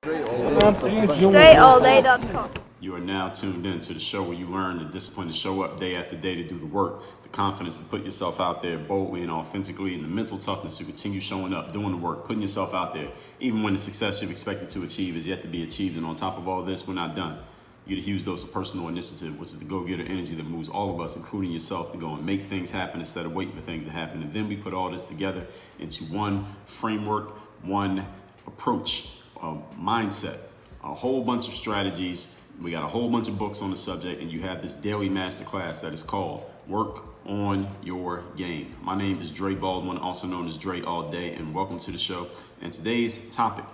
DreAllDay.com. You are now tuned in to the show where you learn the discipline to show up day after day to do the work, the confidence to put yourself out there boldly and authentically, and the mental toughness to continue showing up, doing the work, putting yourself out there, even when the success you've expected to achieve is yet to be achieved. And on top of all this, we're not done. You get a huge dose of personal initiative, which is the go-getter energy that moves all of us, including yourself, to go and make things happen instead of waiting for things to happen. And then we put all this together into one framework, one approach, a mindset, a whole bunch of strategies. We got a whole bunch of books on the subject, and you have this daily masterclass that is called Work on Your Game. My name is Dre Baldwin, also known as Dre All Day, and welcome to the show. And today's topic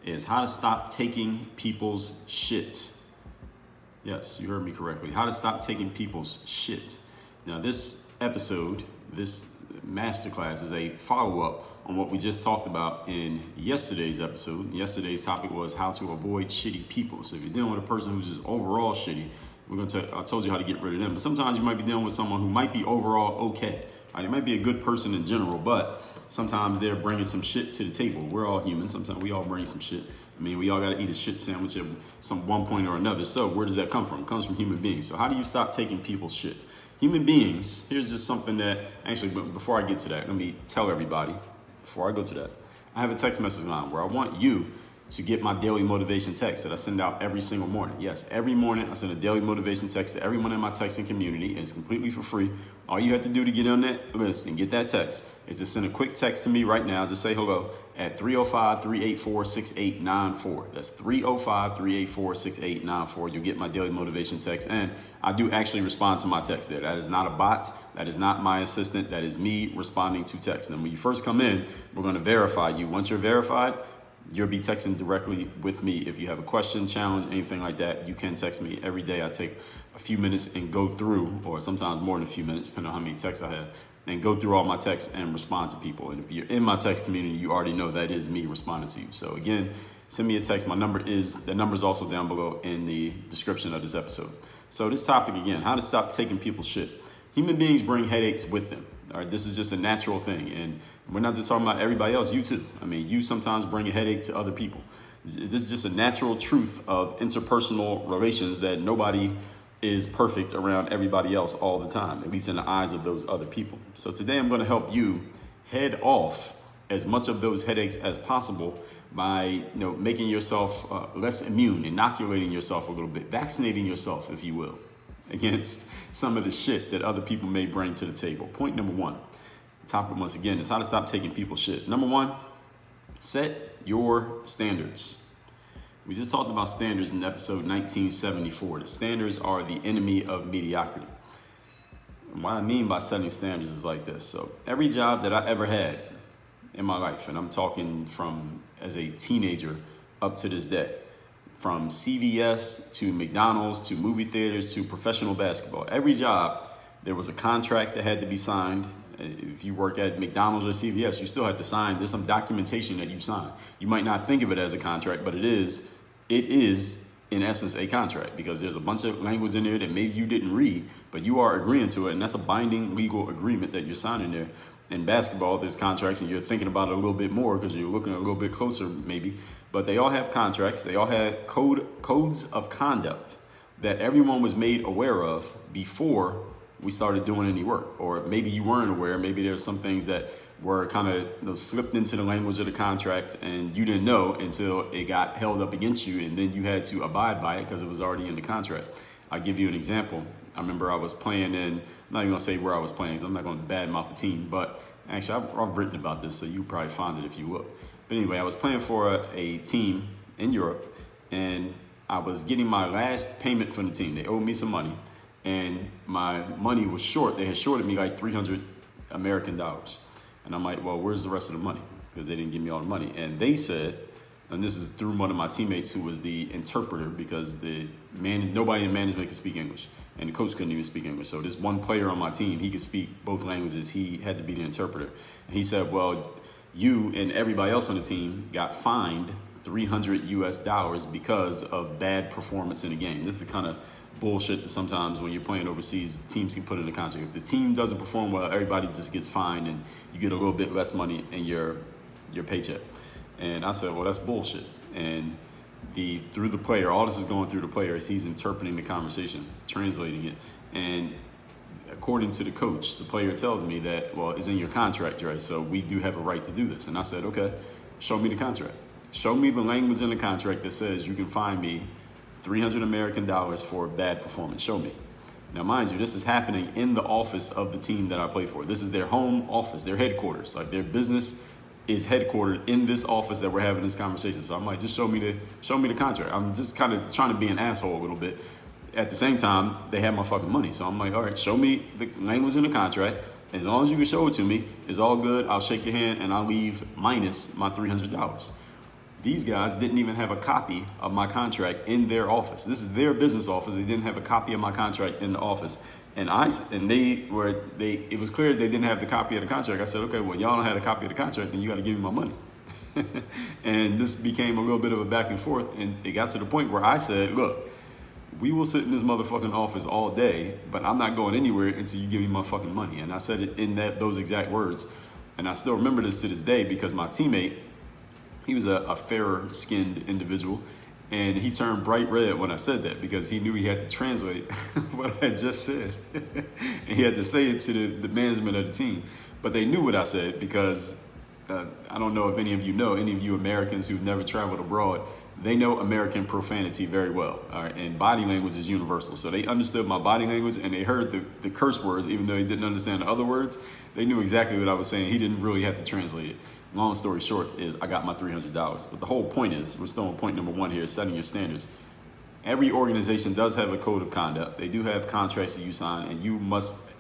is how to stop taking people's shit. Yes, you heard me correctly. How to stop taking people's shit. Now, this episode, this masterclass is a follow-up on what we just talked about in yesterday's episode. Yesterday's topic was how to avoid shitty people. So if you're dealing with a person who's just overall shitty, I told you how to get rid of them. But sometimes you might be dealing with someone who might be overall okay. Right? It might be a good person in general, but sometimes they're bringing some shit to the table. We're all human. Sometimes we all bring some shit. I mean, we all got to eat a shit sandwich at some one point or another. So where does that come from? It comes from human beings. So how do you stop taking people's shit? Human beings, here's just something that, actually, before I get to that, let me tell everybody, before I go to that, I have a text message line where I want you to get my daily motivation text that I send out every single morning. Yes, every morning I send a daily motivation text to everyone in my texting community, and it's completely for free. All you have to do to get on that list and get that text is to send a quick text to me right now. Just say hello at 305-384-6894. That's 305-384-6894. You'll get my daily motivation text, and I do actually respond to my text there. That is not a bot. That is not my assistant. That is me responding to text. And when you first come in, we're going to verify you. Once you're verified, you'll be texting directly with me. If you have a question, challenge, anything like that, you can text me every day. I take a few minutes and go through, or sometimes more than a few minutes, depending on how many texts I have, and go through all my texts and respond to people. And if you're in my text community, you already know that is me responding to you. So again, send me a text. The number is also down below in the description of this episode. So this topic again, how to stop taking people's shit. Human beings bring headaches with them. All right, this is just a natural thing. And we're not just talking about everybody else, you too. I mean, you sometimes bring a headache to other people. This is just a natural truth of interpersonal relations that nobody is perfect around everybody else all the time, at least in the eyes of those other people. So today I'm going to help you head off as much of those headaches as possible by making yourself less immune, inoculating yourself a little bit, vaccinating yourself, if you will, against some of the shit that other people may bring to the table. Point number one, the topic once again is how to stop taking people's shit. Number one, set your standards. We just talked about standards in episode 1974. The standards are the enemy of mediocrity. And what I mean by setting standards is like this. So every job that I ever had in my life, and I'm talking from as a teenager up to this day, from CVS to McDonald's to movie theaters to professional basketball. Every job, there was a contract that had to be signed. If you work at McDonald's or CVS, you still have to sign. There's some documentation that you sign. You might not think of it as a contract, but it is in essence a contract, because there's a bunch of language in there that maybe you didn't read, but you are agreeing to it, and that's a binding legal agreement that you're signing there. In basketball, there's contracts, and you're thinking about it a little bit more because you're looking a little bit closer maybe. But they all have contracts. They all had codes of conduct that everyone was made aware of before we started doing any work. Or maybe you weren't aware. Maybe there's some things that were kind of slipped into the language of the contract and you didn't know until it got held up against you, and then you had to abide by it because it was already in the contract. I'll give you an example. I remember I was playing in, I'm not even going to say where I was playing because I'm not going to badmouth the team, but actually I've written about this, so you probably find it if you look. But anyway, I was playing for a team in Europe, and I was getting my last payment from the team. They owed me some money, and my money was short. They had shorted me like $300 American dollars. And I'm like, well, where's the rest of the money? Because they didn't give me all the money. And they said, and this is through one of my teammates who was the interpreter, because nobody in management could speak English, and the coach couldn't even speak English. So this one player on my team, he could speak both languages. He had to be the interpreter. And he said, well, you and everybody else on the team got fined $300 US because of bad performance in the game. This is the kind of bullshit that sometimes when you're playing overseas, teams can put in the contract. If the team doesn't perform well, everybody just gets fined and you get a little bit less money in your paycheck. And I said, well, that's bullshit. And through the player, all this is going through the player as he's interpreting the conversation, translating it. And according to the coach, the player tells me that, well, it's in your contract, Dre, so we do have a right to do this. And I said, okay, show me the contract. Show me the language in the contract that says you can fine me $300 American for bad performance. Show me. Now, mind you, this is happening in the office of the team that I play for. This is their home office, their headquarters. Like, their business is headquartered in this office that we're having this conversation. So I'm like, just show me the contract. I'm just kind of trying to be an asshole a little bit. At the same time, they have my fucking money. So I'm like, all right, show me the language in the contract. As long as you can show it to me, it's all good. I'll shake your hand and I'll leave minus my $300. These guys didn't even have a copy of my contract in their office. This is their business office. They didn't have a copy of my contract in the office. And it was clear they didn't have the copy of the contract. I said, okay, well, y'all don't have a copy of the contract, then you got to give me my money. And this became a little bit of a back and forth. And it got to the point where I said, look, we will sit in this motherfucking office all day, but I'm not going anywhere until you give me my fucking money. And I said it in those exact words. And I still remember this to this day because my teammate, he was a fairer skinned individual. And he turned bright red when I said that because he knew he had to translate what I just said. And he had to say it to the management of the team. But they knew what I said because I don't know if any of you Americans who've never traveled abroad, they know American profanity very well. All right? And body language is universal. So they understood my body language and they heard the curse words, even though they didn't understand the other words. They knew exactly what I was saying. He didn't really have to translate it. Long story short is I got my $300. But the whole point is, we're still on point number one here, setting your standards. Every organization does have a code of conduct. They do have contracts that you sign, and you must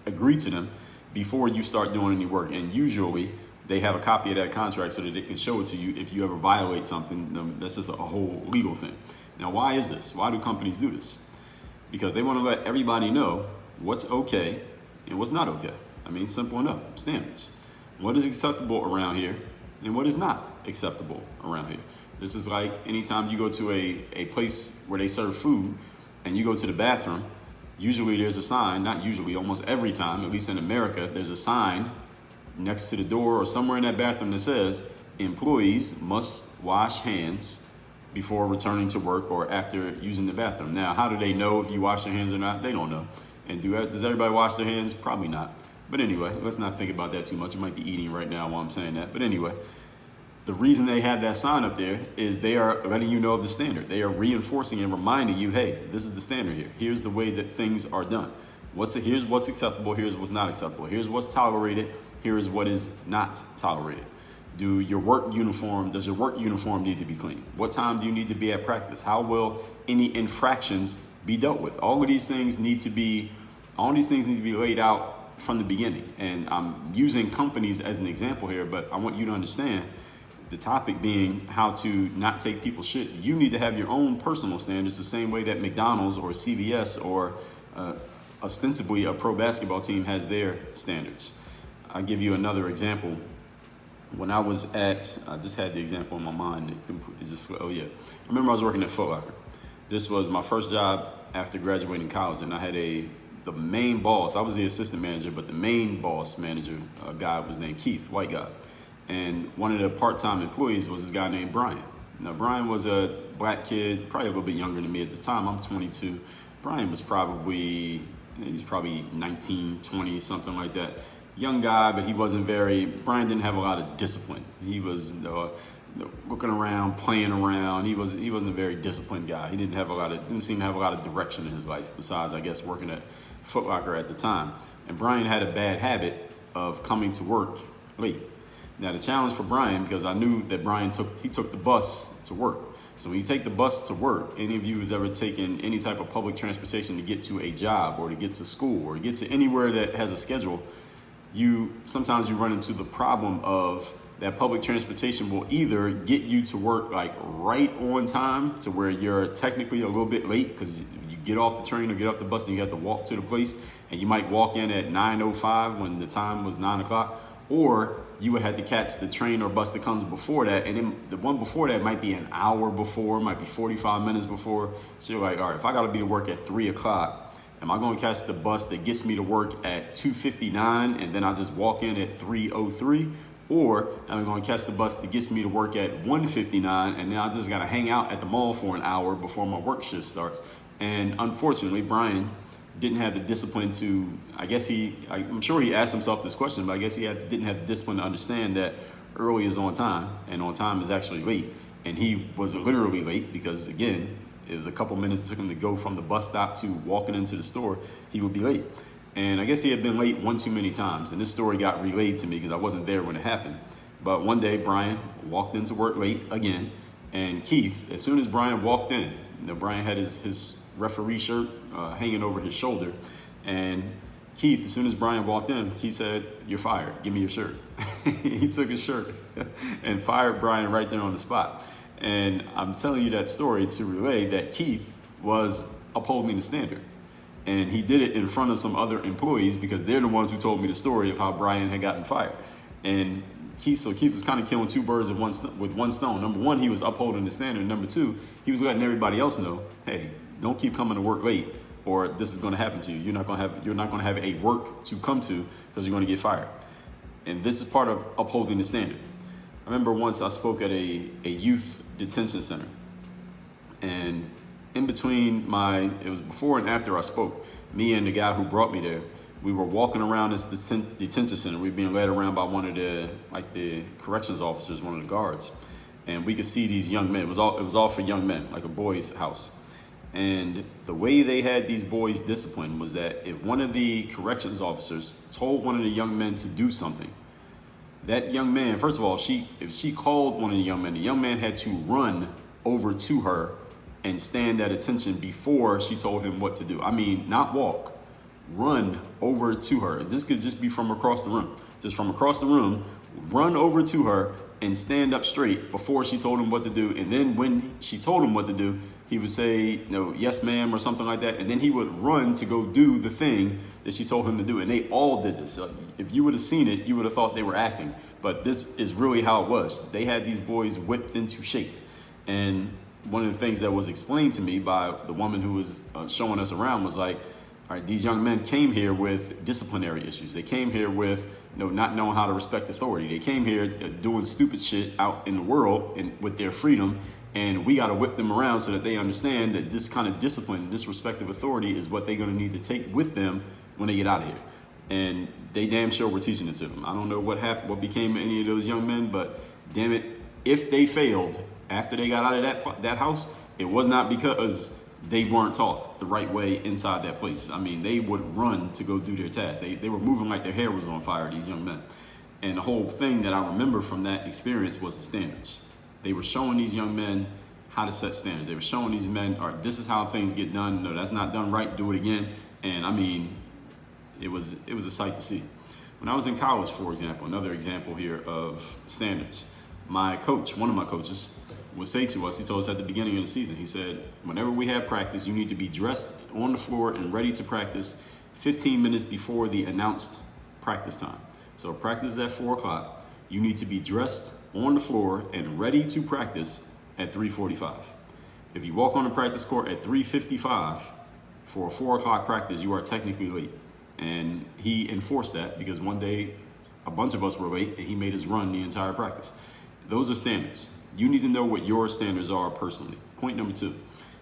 agree to them before you start doing any work. And usually, they have a copy of that contract so that they can show it to you if you ever violate something. That's just a whole legal thing. Now, why is this? Why do companies do this? Because they want to let everybody know what's okay and what's not okay. I mean, simple enough, standards. What is acceptable around here and what is not acceptable around here. This is like anytime you go to a place where they serve food and you go to the bathroom, usually there's a sign, not usually, almost every time, at least in America, there's a sign next to the door or somewhere in that bathroom that says employees must wash hands before returning to work or after using the bathroom. Now, how do they know if you wash your hands or not? They don't know. And does everybody wash their hands? Probably not. But anyway, let's not think about that too much. You might be eating right now while I'm saying that. But anyway, the reason they have that sign up there is they are letting you know the standard. They are reinforcing and reminding you, hey, this is the standard here. Here's the way that things are done. Here's what's acceptable. Here's what's not acceptable. Here's what's tolerated. Here's what is not tolerated. Does your work uniform need to be clean? What time do you need to be at practice? How will any infractions be dealt with? All these things need to be laid out from the beginning. And I'm using companies as an example here, but I want you to understand the topic being how to not take people's shit. You need to have your own personal standards the same way that McDonald's or CVS or ostensibly a pro basketball team has their standards. I'll give you another example. When I was I just had the example in my mind. I remember I was working at Foot Locker. This was my first job after graduating college, and I had the main boss. I was the assistant manager, but the main boss manager, a guy was named Keith, white guy. And one of the part-time employees was this guy named Brian. Now, Brian was a black kid, probably a little bit younger than me at the time. I'm 22. Brian was probably 19, 20, something like that. Young guy, but Brian didn't have a lot of discipline. He was looking around, playing around. He wasn't a very disciplined guy. He didn't seem to have a lot of direction in his life, besides, I guess, working at Foot Locker at the time. And Brian had a bad habit of coming to work late. Now, the challenge for Brian, because I knew that Brian took the bus to work. So when you take the bus to work, any of you who's ever taken any type of public transportation to get to a job or to get to school or to get to anywhere that has a schedule, sometimes you run into the problem of that public transportation will either get you to work like right on time to where you're technically a little bit late because you get off the train or get off the bus and you have to walk to the place, and you might walk in at 9:05 when the time was 9 o'clock, or you would have to catch the train or bus that comes before that, and then the one before that might be an hour before, might be 45 minutes before. So you're like, all right, if I gotta be to work at 3 o'clock, am I gonna catch the bus that gets me to work at 2:59 and then I just walk in at 3:03? or I'm going to catch the bus that gets me to work at 1:59, and now I just got to hang out at the mall for an hour before my work shift starts. And unfortunately, Brian didn't have the discipline to, I'm sure he asked himself this question, but I guess didn't have the discipline to understand that early is on time, and on time is actually late. And he was literally late because, again, it was a couple minutes it took him to go from the bus stop to walking into the store. He would be late. And I guess he had been late one too many times. And this story got relayed to me because I wasn't there when it happened. But one day, Brian walked into work late again. And Keith, as soon as Brian walked in, Brian had his referee shirt hanging over his shoulder. And Keith, as soon as Brian walked in, he said, "You're fired. Give me your shirt." He took his shirt and fired Brian right there on the spot. And I'm telling you that story to relay that Keith was upholding the standard. And he did it in front of some other employees because they're the ones who told me the story of how Brian had gotten fired. And Keith was kind of killing two birds with one stone. Number one, he was upholding the standard. Number two, he was letting everybody else know, hey, don't keep coming to work late, or this is going to happen to you. You're not going to have a work to come to because you're going to get fired. And this is part of upholding the standard. I remember once I spoke at a youth detention center, and in between it was before and after I spoke, me and the guy who brought me there, we were walking around this detention center. We were being led around by one of the corrections officers, one of the guards, and we could see these young men. It was all for young men, like a boys' house. And the way they had these boys disciplined was that if one of the corrections officers told one of the young men to do something, that young man, first of all, if she called one of the young man had to run over to her and stand at attention before she told him what to do. I mean, not walk, run over to her. This could just be from across the room. Just from across the room, run over to her and stand up straight before she told him what to do. And then when she told him what to do, he would say, yes, ma'am, or something like that. And then he would run to go do the thing that she told him to do. And they all did this. So if you would have seen it, you would have thought they were acting. But this is really how it was. They had these boys whipped into shape. And one of the things that was explained to me by the woman who was showing us around was like, all right, these young men came here with disciplinary issues. They came here with not knowing how to respect authority. They came here doing stupid shit out in the world and with their freedom. And we got to whip them around so that they understand that this kind of discipline, this respect of authority is what they're going to need to take with them when they get out of here. And they damn sure were teaching it to them. I don't know what happened, what became of any of those young men, but damn it, if they failed after they got out of that house, it was not because they weren't taught the right way inside that place. I mean, they would run to go do their task. They were moving like their hair was on fire, these young men. And the whole thing that I remember from that experience was the standards. They were showing these young men how to set standards. They were showing these men, all right, this is how things get done. No, that's not done right. Do it again. And I mean, it was a sight to see. When I was in college, for example, another example here of standards, my coach, one of my coaches, would say to us, he told us at the beginning of the season, he said, whenever we have practice, you need to be dressed on the floor and ready to practice 15 minutes before the announced practice time. So practice is at 4 o'clock. You need to be dressed on the floor and ready to practice at 3:45. If you walk on the practice court at 3:55 for a 4 o'clock practice, you are technically late. And he enforced that because one day a bunch of us were late and he made us run the entire practice. Those are standards. You need to know what your standards are personally. Point number 2.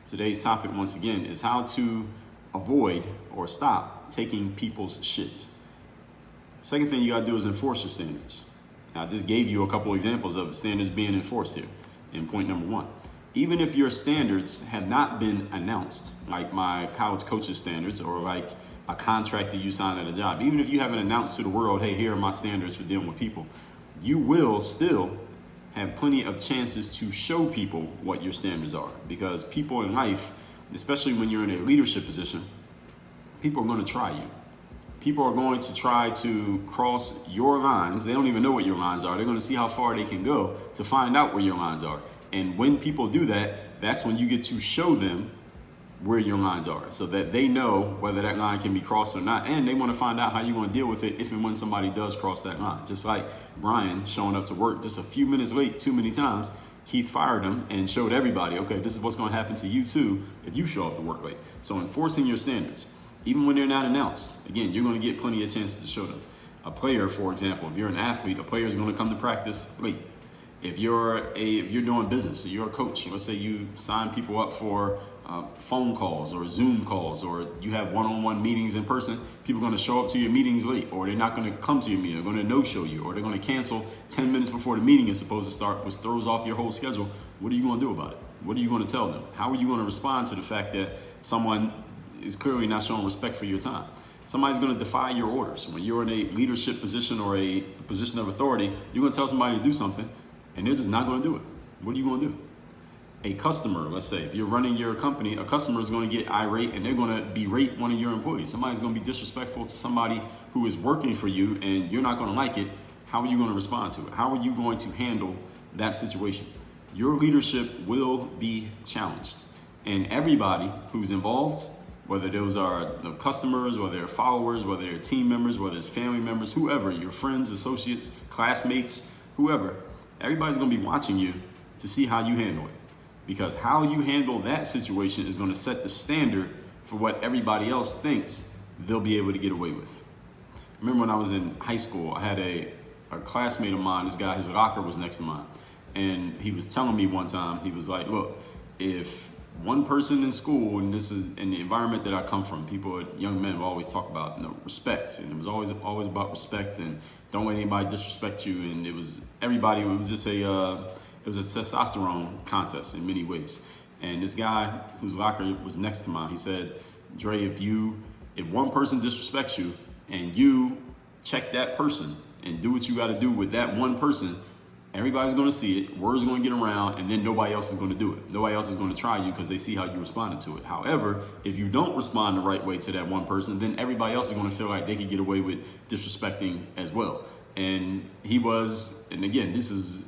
Today's topic, once again, is how to avoid or stop taking people's shit. Second thing you gotta do is enforce your standards. Now, I just gave you a couple examples of standards being enforced here in point number 1. Even if your standards have not been announced, like my college coach's standards or like a contract that you sign at a job, even if you haven't announced to the world, hey, here are my standards for dealing with people, you will still have plenty of chances to show people what your standards are. Because people in life, especially when you're in a leadership position, people are going to try you. People are going to try to cross your lines. They don't even know what your lines are. They're going to see how far they can go to find out where your lines are. And when people do that, that's when you get to show them where your lines are so that they know whether that line can be crossed or not. And they want to find out how you're going to deal with it if and when somebody does cross that line. Just like Brian showing up to work just a few minutes late too many times, Keith fired him and showed everybody, okay, this is what's going to happen to you too if you show up to work late. So enforcing your standards, even when they're not announced, again, you're going to get plenty of chances to show them. A player, for example, if you're an athlete, a player is going to come to practice late. If you're doing business, so you're a coach, let's say you sign people up for phone calls or Zoom calls, or you have one-on-one meetings in person, people are going to show up to your meetings late, or they're not going to come to your meeting, they're going to no-show you, or they're going to cancel 10 minutes before the meeting is supposed to start, which throws off your whole schedule. What are you going to do about it? What are you going to tell them? How are you going to respond to the fact that someone is clearly not showing respect for your time? Somebody's going to defy your orders. When you're in a leadership position or a position of authority, you're going to tell somebody to do something, and they're just not going to do it. What are you going to do? A customer, let's say, if you're running your company, a customer is going to get irate and they're going to berate one of your employees. Somebody's going to be disrespectful to somebody who is working for you and you're not going to like it. How are you going to respond to it? How are you going to handle that situation? Your leadership will be challenged. And everybody who's involved, whether those are the customers, whether they're followers, whether they're team members, whether it's family members, whoever, your friends, associates, classmates, whoever, everybody's going to be watching you to see how you handle it. Because how you handle that situation is going to set the standard for what everybody else thinks they'll be able to get away with. I remember when I was in high school, I had a classmate of mine, this guy, his locker was next to mine. And he was telling me one time, he was like, look, if one person in school, and this is in the environment that I come from, people, young men will always talk about respect. And it was always about respect and don't let anybody disrespect you. And it was everybody, it was just it was a testosterone contest in many ways. And this guy whose locker was next to mine, he said, Dre, if one person disrespects you and you check that person and do what you got to do with that one person, everybody's going to see it, word's going to get around, and then nobody else is going to do it. Nobody else is going to try you because they see how you responded to it. However, if you don't respond the right way to that one person, then everybody else is going to feel like they could get away with disrespecting as well. And he was, and again,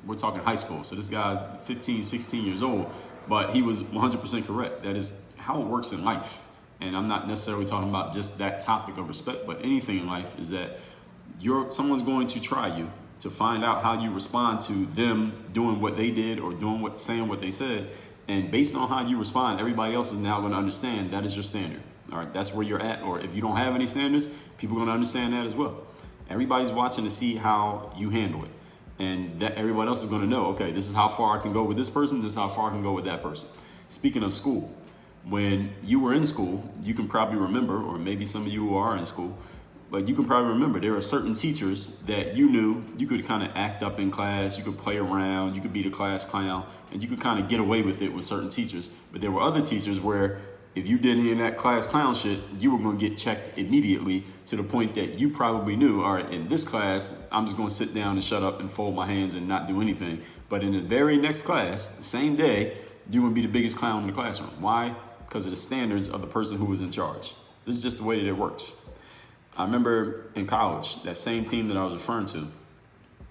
we're talking high school, so this guy's 15, 16 years old, but he was 100% correct. That is how it works in life. And I'm not necessarily talking about just that topic of respect, but anything in life is that someone's going to try you to find out how you respond to them doing what they did or saying what they said. And based on how you respond, everybody else is now going to understand that is your standard. All right, that's where you're at. Or if you don't have any standards, people are going to understand that as well. Everybody's watching to see how you handle it. And that everybody else is going to know, okay, this is how far I can go with this person, this is how far I can go with that person. Speaking of school, when you were in school, you can probably remember, or maybe some of you who are in school, but you can probably remember there are certain teachers that you knew you could kind of act up in class, you could play around, you could be the class clown, and you could kind of get away with it with certain teachers. But there were other teachers where if you did any of that class clown shit, you were going to get checked immediately to the point that you probably knew, all right, in this class, I'm just going to sit down and shut up and fold my hands and not do anything. But in the very next class, the same day, you're going to be the biggest clown in the classroom. Why? Because of the standards of the person who was in charge. This is just the way that it works. I remember in college, that same team that I was referring to,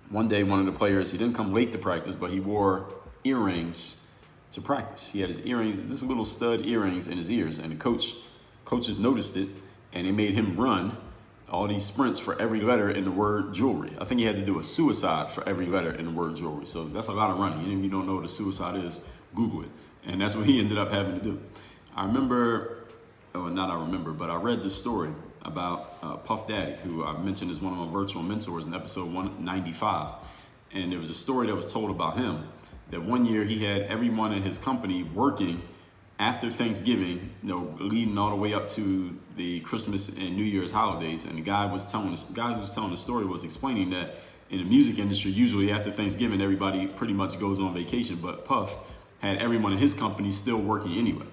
one day one of the players, he didn't come late to practice, but he wore earrings to practice. He had his earrings, this little stud earrings in his ears, and the coaches noticed it, and they made him run all these sprints for every letter in the word jewelry. I think he had to do a suicide for every letter in the word jewelry. So that's a lot of running. Even if you don't know what a suicide is, Google it. And that's what he ended up having to do. I read this story about Puff Daddy, who I mentioned as one of my virtual mentors in episode 195. And there was a story that was told about him that one year he had everyone in his company working after Thanksgiving, leading all the way up to the Christmas and New Year's holidays. And the guy who was telling the story was explaining that in the music industry, usually after Thanksgiving, everybody pretty much goes on vacation, but Puff had everyone in his company still working anyway.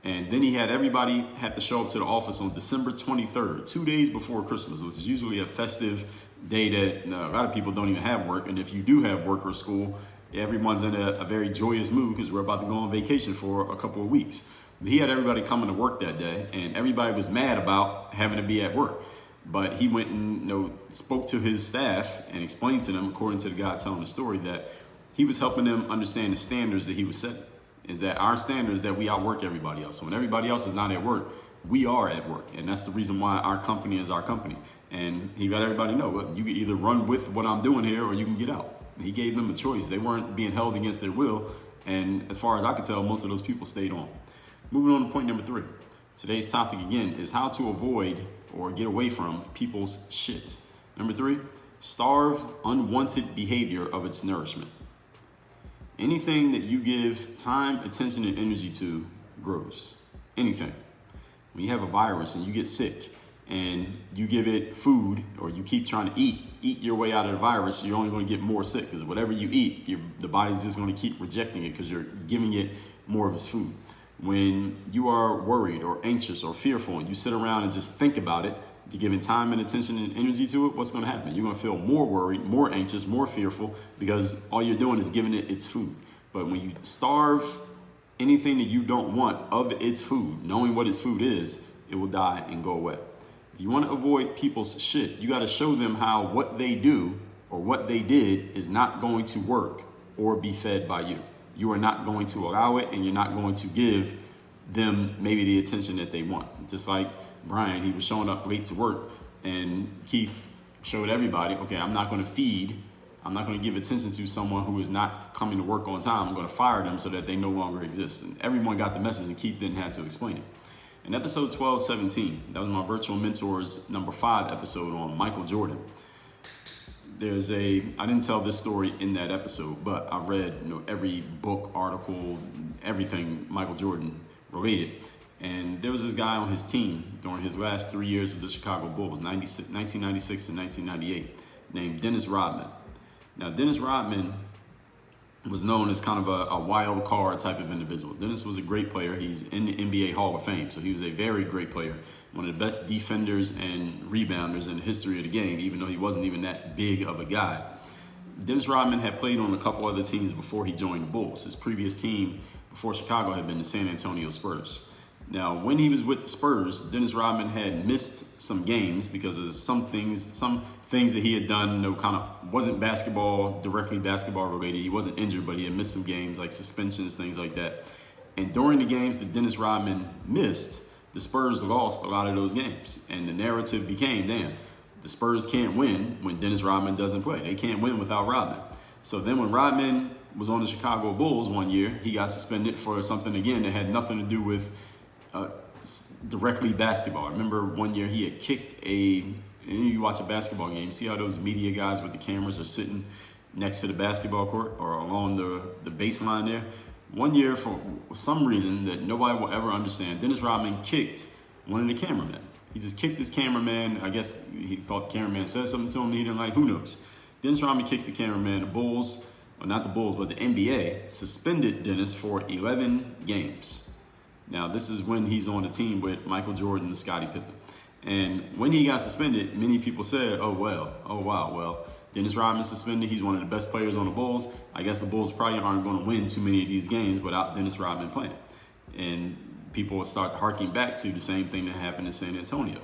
And then he had everybody have to show up to the office on December 23rd, 2 days before Christmas, which is usually a festive day that a lot of people don't even have work. And if you do have work or school, everyone's in a very joyous mood because we're about to go on vacation for a couple of weeks. He had everybody coming to work that day, and everybody was mad about having to be at work. But he went and spoke to his staff and explained to them, according to the guy telling the story, that he was helping them understand the standards that he was setting. Is that our standards that we outwork everybody else. So when everybody else is not at work, we are at work. And that's the reason why our company is our company. And he got everybody to know, look, you can either run with what I'm doing here or you can get out. He gave them a choice. They weren't being held against their will. And as far as I could tell, most of those people stayed on. Moving on to point number 3. Today's topic again is how to avoid or get away from people's shit. Number 3, starve unwanted behavior of its nourishment. Anything that you give time, attention, and energy to grows. Anything. When you have a virus and you get sick and you give it food, or you keep trying to eat your way out of the virus, you're only going to get more sick, because whatever you eat, the body's just going to keep rejecting it because you're giving it more of its food. When you are worried or anxious or fearful and you sit around and just think about it, you're giving time and attention and energy to it, what's going to happen? You're going to feel more worried, more anxious, more fearful, because all you're doing is giving it its food. But when you starve anything that you don't want of its food, knowing what its food is, it will die and go away. If you want to avoid people's shit, you got to show them how what they do or what they did is not going to work or be fed by you. You are not going to allow it, and you're not going to give them maybe the attention that they want. Just like Brian, he was showing up late to work, and Keith showed everybody, okay, I'm not going to give attention to someone who is not coming to work on time. I'm going to fire them so that they no longer exist. And everyone got the message, and Keith didn't have to explain it. In episode 1217, that was my Virtual Mentors number 5 episode on Michael Jordan. I didn't tell this story in that episode, but I read every book, article, everything Michael Jordan related. And there was this guy on his team during his last 3 years with the Chicago Bulls, 1996 to 1998, named Dennis Rodman. Now, Dennis Rodman was known as kind of a wild card type of individual. Dennis was a great player. He's in the NBA Hall of Fame, so he was a very great player. One of the best defenders and rebounders in the history of the game, even though he wasn't even that big of a guy. Dennis Rodman had played on a couple other teams before he joined the Bulls. His previous team before Chicago had been the San Antonio Spurs. Now, when he was with the Spurs, Dennis Rodman had missed some games because of some things that he had done, kind of wasn't directly basketball related. He wasn't injured, but he had missed some games, like suspensions, things like that. And during the games that Dennis Rodman missed, the Spurs lost a lot of those games. And the narrative became, damn, the Spurs can't win when Dennis Rodman doesn't play. They can't win without Rodman. So then when Rodman was on the Chicago Bulls one year, he got suspended for something, again, that had nothing to do with directly basketball. I remember one year he had kicked you watch a basketball game, see how those media guys with the cameras are sitting next to the basketball court or along the baseline there. One year, for some reason that nobody will ever understand, Dennis Rodman kicked one of the cameramen. He just kicked this cameraman. I guess he thought the cameraman said something to him he didn't like. Who knows? Dennis Rodman kicks the cameraman. The Bulls, or not the Bulls, but the NBA suspended Dennis for 11 games. Now, this is when he's on the team with Michael Jordan and Scottie Pippen. And when he got suspended, many people said, oh, wow, Dennis Rodman suspended. He's one of the best players on the Bulls. I guess the Bulls probably aren't going to win too many of these games without Dennis Rodman playing. And people will start harking back to the same thing that happened in San Antonio.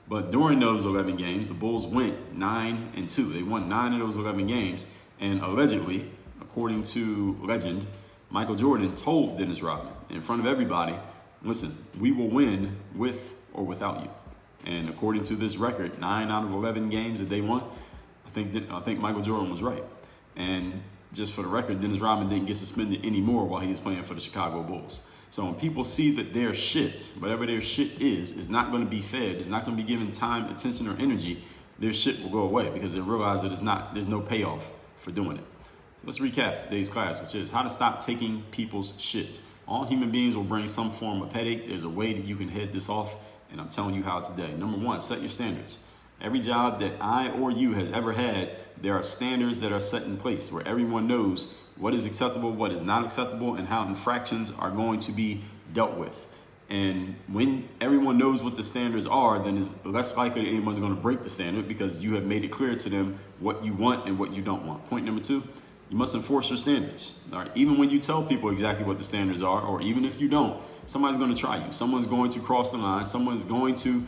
But during those 11 games, the Bulls went 9-2. They won 9 of those 11 games. And allegedly, according to legend, Michael Jordan told Dennis Rodman in front of everybody, listen, we will win with or without you. And according to this record, 9 out of 11 games that they won, I think Michael Jordan was right. And just for the record, Dennis Rodman didn't get suspended anymore while he was playing for the Chicago Bulls. So when people see that their shit, whatever their shit is not going to be fed, is not going to be given time, attention, or energy, their shit will go away because they realize that there's no payoff for doing it. Let's recap today's class, which is how to stop taking people's shit. All human beings will bring some form of headache. There's a way that you can head this off, and I'm telling you how today. Number 1, set your standards. Every job that I or you has ever had, there are standards that are set in place where everyone knows what is acceptable, what is not acceptable, and how infractions are going to be dealt with. And when everyone knows what the standards are, then it's less likely that anyone's going to break the standard because you have made it clear to them what you want and what you don't want. Point number 2, you must enforce your standards. All right? Even when you tell people exactly what the standards are, or even if you don't, somebody's going to try you. Someone's going to cross the line. Someone's going to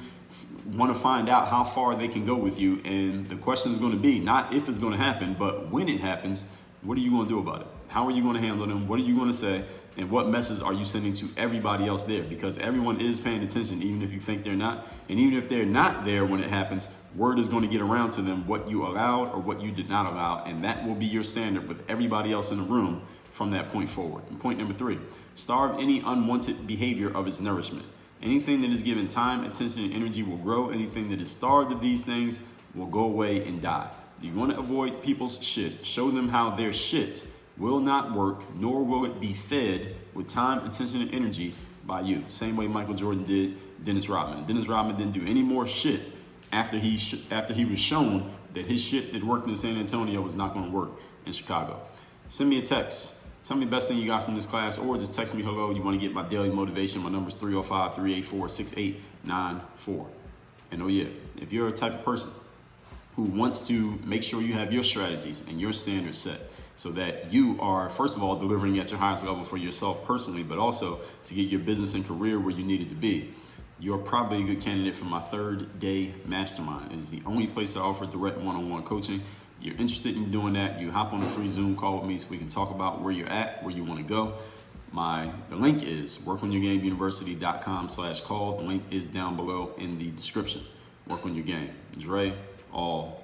want to find out how far they can go with you. And the question is going to be not if it's going to happen, but when it happens, what are you going to do about it? How are you going to handle them? What are you going to say? And what message are you sending to everybody else there? Because everyone is paying attention, even if you think they're not. And even if they're not there when it happens, word is going to get around to them what you allowed or what you did not allow. And that will be your standard with everybody else in the room from that point forward. And point number 3, starve any unwanted behavior of its nourishment. Anything that is given time, attention, and energy will grow. Anything that is starved of these things will go away and die. You want to avoid people's shit. Show them how their shit will not work, nor will it be fed with time, attention, and energy by you. Same way Michael Jordan did Dennis Rodman. Dennis Rodman didn't do any more shit after he was shown that his shit that worked in San Antonio was not going to work in Chicago. Send me a text. Tell me the best thing you got from this class, or just text me hello. You want to get my daily motivation. My number is 305-384-6894. And oh yeah, if you're a type of person who wants to make sure you have your strategies and your standards set so that you are, first of all, delivering at your highest level for yourself personally, but also to get your business and career where you need it to be, you're probably a good candidate for my 3rd-day mastermind. It is the only place I offer direct one-on-one coaching. You're interested in doing that, you hop on a free Zoom call with me so we can talk about where you're at, where you want to go. The link is workonyourgameuniversity.com/call. The link is down below in the description. Work on your game. Dre, all